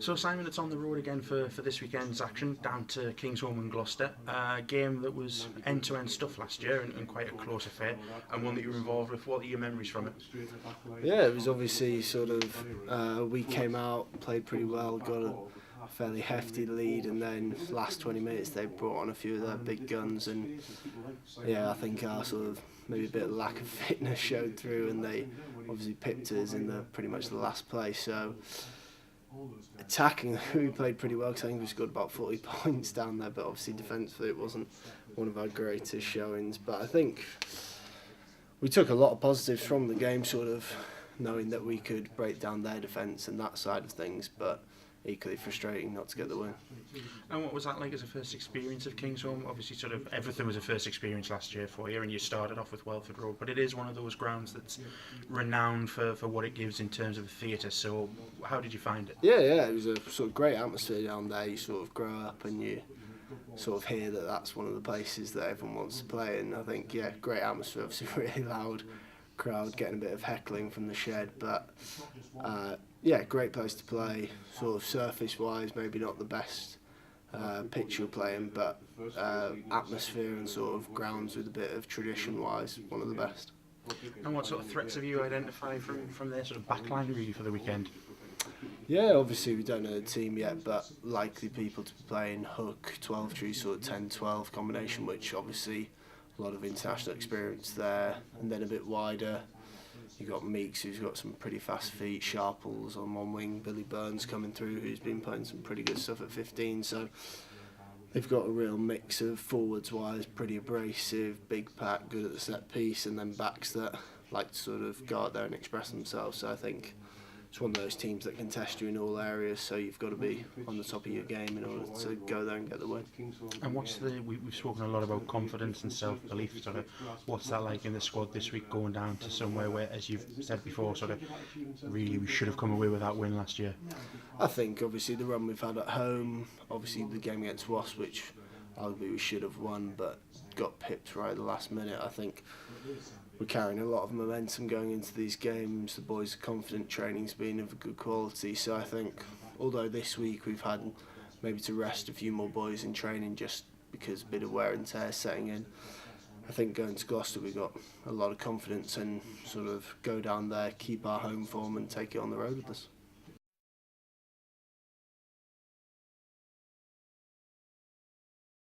So Simon, it's on the road again for this weekend's action, down to Kingsholm and Gloucester. A game that was end-to-end stuff last year and quite a close affair, and one that you were involved with. What are your memories from it? Yeah, it was obviously sort of, we came out, played pretty well, got a fairly hefty lead, and then last 20 minutes they brought on a few of their big guns, and yeah, I think our sort of maybe a bit of lack of fitness showed through, and they obviously pipped us in the pretty much the last play. So attacking, we played pretty well because I think we scored about 40 points down there, but obviously defensively it wasn't one of our greatest showings. But I think we took a lot of positives from the game, sort of knowing that we could break down their defence and that side of things, but equally frustrating not to get the win. And what was that like as a first experience of Kingsholm? Obviously, sort of everything was a first experience last year for you, and you started off with Welford Road, but it is one of those grounds that's renowned for what it gives in terms of the theatre. So, how did you find it? Yeah, it was a sort of great atmosphere down there. You sort of grow up and you sort of hear that that's one of the places that everyone wants to play, and I think, yeah, great atmosphere, obviously really loud crowd, getting a bit of heckling from the shed, but yeah, great place to play. Sort of surface wise, maybe not the best pitch you're playing, but atmosphere and sort of grounds with a bit of tradition wise, one of the best. And what sort of threats have you identified from their sort of backline really for the weekend? Yeah, obviously we don't know the team yet, but likely people to be playing hook, 12 tree, sort of 10-12 combination, which obviously a lot of international experience there, and then a bit wider you've got Meeks, who's got some pretty fast feet, Sharples on one wing, Billy Burns coming through, who's been playing some pretty good stuff at 15, so they've got a real mix of forwards wise, pretty abrasive, big pack, good at the set piece, and then backs that like to sort of go out there and express themselves. So I think it's one of those teams that can test you in all areas, so you've got to be on the top of your game in order to go there and get the win. And we've spoken a lot about confidence and self-belief, sort of what's that like in the squad this week, going down to somewhere where, as you've said before, sort of really we should have come away with that win last year? I think obviously the run we've had at home, obviously the game against Wasps, which arguably we should have won but got pipped right at the last minute. I think we're carrying a lot of momentum going into these games. The boys are confident, training's been of a good quality, so I think although this week we've had maybe to rest a few more boys in training just because a bit of wear and tear setting in, I think going to Gloucester we've got a lot of confidence and sort of go down there, keep our home form and take it on the road with us.